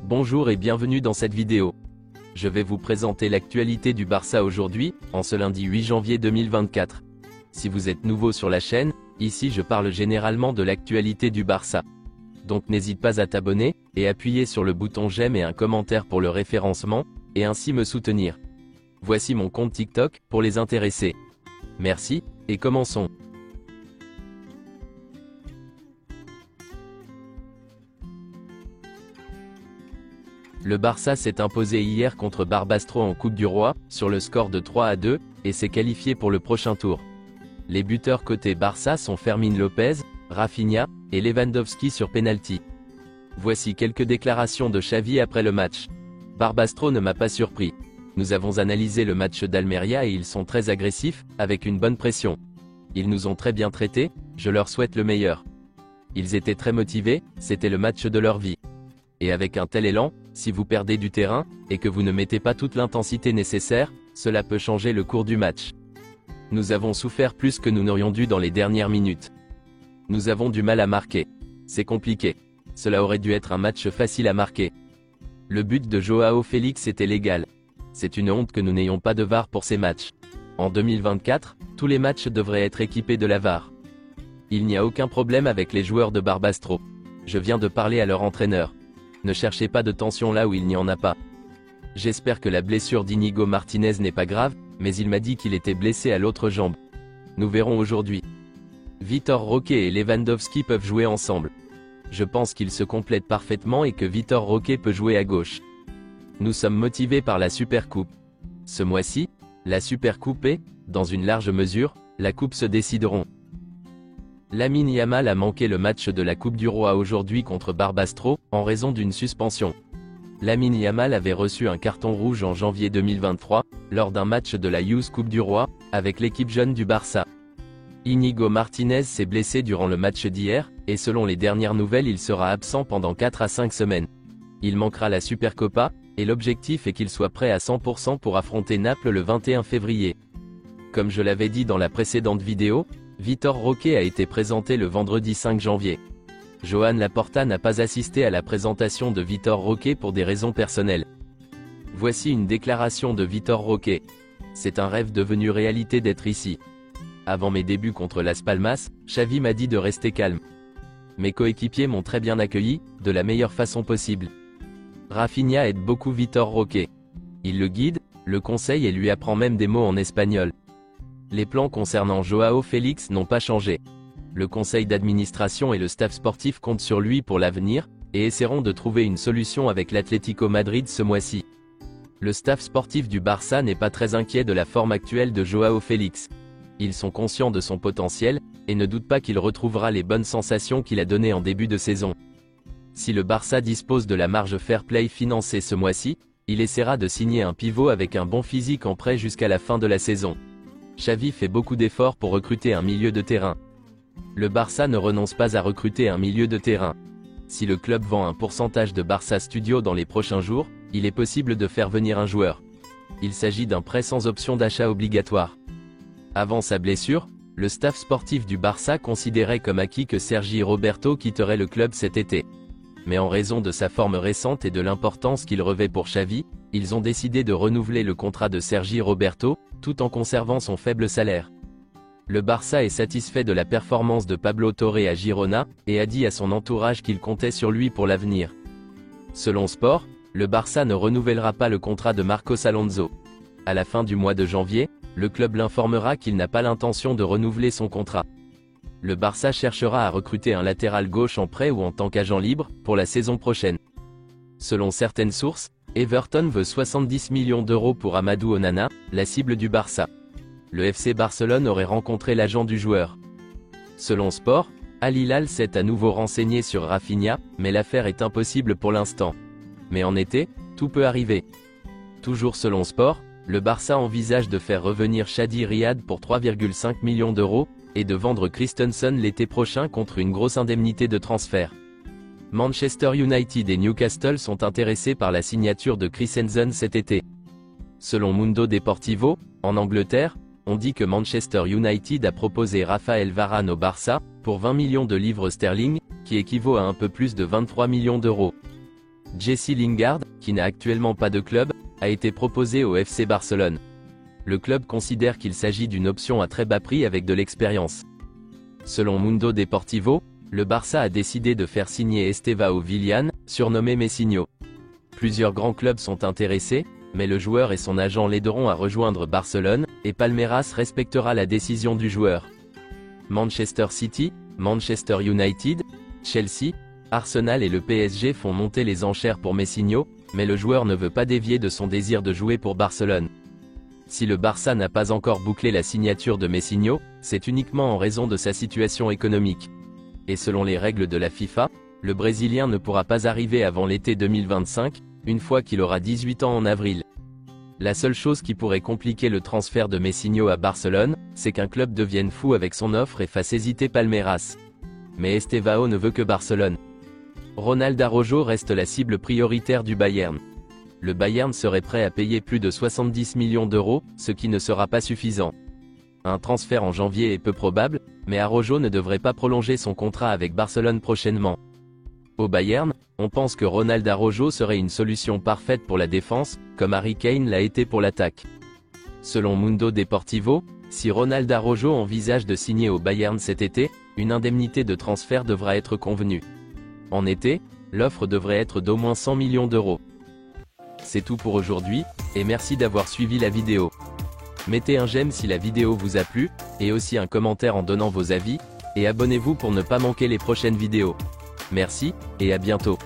Bonjour et bienvenue dans cette vidéo. Je vais vous présenter l'actualité du Barça aujourd'hui, en ce lundi 8 janvier 2024. Si vous êtes nouveau sur la chaîne, ici je parle généralement de l'actualité du Barça. Donc n'hésite pas à t'abonner, et appuyer sur le bouton j'aime et un commentaire pour le référencement, et ainsi me soutenir. Voici mon compte TikTok, pour les intéressés. Merci, et commençons. Le Barça s'est imposé hier contre Barbastro en Coupe du Roi, sur le score de 3-2, et s'est qualifié pour le prochain tour. Les buteurs côté Barça sont Fermín López, Rafinha, et Lewandowski sur penalty. Voici quelques déclarations de Xavi après le match. Barbastro ne m'a pas surpris. Nous avons analysé le match d'Almeria et ils sont très agressifs, avec une bonne pression. Ils nous ont très bien traités, je leur souhaite le meilleur. Ils étaient très motivés, c'était le match de leur vie. Et avec un tel élan, si vous perdez du terrain, et que vous ne mettez pas toute l'intensité nécessaire, cela peut changer le cours du match. Nous avons souffert plus que nous n'aurions dû dans les dernières minutes. Nous avons du mal à marquer. C'est compliqué. Cela aurait dû être un match facile à marquer. Le but de Joao Félix était légal. C'est une honte que nous n'ayons pas de VAR pour ces matchs. En 2024, tous les matchs devraient être équipés de la VAR. Il n'y a aucun problème avec les joueurs de Barbastro. Je viens de parler à leur entraîneur. Ne cherchez pas de tension là où il n'y en a pas. J'espère que la blessure d'Iñigo Martínez n'est pas grave, mais il m'a dit qu'il était blessé à l'autre jambe. Nous verrons aujourd'hui. Vitor Roque et Lewandowski peuvent jouer ensemble. Je pense qu'ils se complètent parfaitement et que Vitor Roque peut jouer à gauche. Nous sommes motivés par la Supercoupe. Ce mois-ci, la Supercoupe et, dans une large mesure, la Coupe se décideront. Lamine Yamal a manqué le match de la Coupe du Roi aujourd'hui contre Barbastro, en raison d'une suspension. Lamine Yamal avait reçu un carton rouge en janvier 2023, lors d'un match de la Youth Coupe du Roi, avec l'équipe jeune du Barça. Iñigo Martínez s'est blessé durant le match d'hier, et selon les dernières nouvelles il sera absent pendant 4 à 5 semaines. Il manquera la Supercopa, et l'objectif est qu'il soit prêt à 100% pour affronter Naples le 21 février. Comme je l'avais dit dans la précédente vidéo, Vitor Roque a été présenté le vendredi 5 janvier. Joan Laporta n'a pas assisté à la présentation de Vitor Roque pour des raisons personnelles. Voici une déclaration de Vitor Roque. C'est un rêve devenu réalité d'être ici. Avant mes débuts contre Las Palmas, Xavi m'a dit de rester calme. Mes coéquipiers m'ont très bien accueilli, de la meilleure façon possible. Rafinha aide beaucoup Vitor Roque. Il le guide, le conseille et lui apprend même des mots en espagnol. Les plans concernant Joao Félix n'ont pas changé. Le conseil d'administration et le staff sportif comptent sur lui pour l'avenir, et essaieront de trouver une solution avec l'Atlético Madrid ce mois-ci. Le staff sportif du Barça n'est pas très inquiet de la forme actuelle de Joao Félix. Ils sont conscients de son potentiel, et ne doutent pas qu'il retrouvera les bonnes sensations qu'il a données en début de saison. Si le Barça dispose de la marge fair play financée ce mois-ci, il essaiera de signer un pivot avec un bon physique en prêt jusqu'à la fin de la saison. Xavi fait beaucoup d'efforts pour recruter un milieu de terrain. Le Barça ne renonce pas à recruter un milieu de terrain. Si le club vend un pourcentage de Barça Studio dans les prochains jours, il est possible de faire venir un joueur. Il s'agit d'un prêt sans option d'achat obligatoire. Avant sa blessure, le staff sportif du Barça considérait comme acquis que Sergi Roberto quitterait le club cet été. Mais en raison de sa forme récente et de l'importance qu'il revêt pour Xavi, ils ont décidé de renouveler le contrat de Sergi Roberto, tout en conservant son faible salaire. Le Barça est satisfait de la performance de Pablo Torre à Girona, et a dit à son entourage qu'il comptait sur lui pour l'avenir. Selon Sport, le Barça ne renouvellera pas le contrat de Marcos Alonso. À la fin du mois de janvier, le club l'informera qu'il n'a pas l'intention de renouveler son contrat. Le Barça cherchera à recruter un latéral gauche en prêt ou en tant qu'agent libre, pour la saison prochaine. Selon certaines sources, Everton veut 70 millions d'euros pour Amadou Onana, la cible du Barça. Le FC Barcelone aurait rencontré l'agent du joueur. Selon Sport, Al Hilal s'est à nouveau renseigné sur Rafinha, mais l'affaire est impossible pour l'instant. Mais en été, tout peut arriver. Toujours selon Sport, le Barça envisage de faire revenir Shadi Riyad pour 3,5 millions d'euros, et de vendre Christensen l'été prochain contre une grosse indemnité de transfert. Manchester United et Newcastle sont intéressés par la signature de Christensen cet été. Selon Mundo Deportivo, en Angleterre, on dit que Manchester United a proposé Raphaël Varane au Barça, pour 20 millions de livres sterling, qui équivaut à un peu plus de 23 millions d'euros. Jesse Lingard, qui n'a actuellement pas de club, a été proposé au FC Barcelone. Le club considère qu'il s'agit d'une option à très bas prix avec de l'expérience. Selon Mundo Deportivo, le Barça a décidé de faire signer Estevao Willian, surnommé Messinho. Plusieurs grands clubs sont intéressés, mais le joueur et son agent l'aideront à rejoindre Barcelone, et Palmeiras respectera la décision du joueur. Manchester City, Manchester United, Chelsea, Arsenal et le PSG font monter les enchères pour Messinho, mais le joueur ne veut pas dévier de son désir de jouer pour Barcelone. Si le Barça n'a pas encore bouclé la signature de Messinho, c'est uniquement en raison de sa situation économique. Et selon les règles de la FIFA, le Brésilien ne pourra pas arriver avant l'été 2025, une fois qu'il aura 18 ans en avril. La seule chose qui pourrait compliquer le transfert de Messinho à Barcelone, c'est qu'un club devienne fou avec son offre et fasse hésiter Palmeiras. Mais Estevao ne veut que Barcelone. Ronald Araujo reste la cible prioritaire du Bayern. Le Bayern serait prêt à payer plus de 70 millions d'euros, ce qui ne sera pas suffisant. Un transfert en janvier est peu probable, mais Araujo ne devrait pas prolonger son contrat avec Barcelone prochainement. Au Bayern, on pense que Ronald Araujo serait une solution parfaite pour la défense, comme Harry Kane l'a été pour l'attaque. Selon Mundo Deportivo, si Ronald Araujo envisage de signer au Bayern cet été, une indemnité de transfert devra être convenue. En été, l'offre devrait être d'au moins 100 millions d'euros. C'est tout pour aujourd'hui, et merci d'avoir suivi la vidéo. Mettez un j'aime si la vidéo vous a plu, et aussi un commentaire en donnant vos avis, et abonnez-vous pour ne pas manquer les prochaines vidéos. Merci, et à bientôt.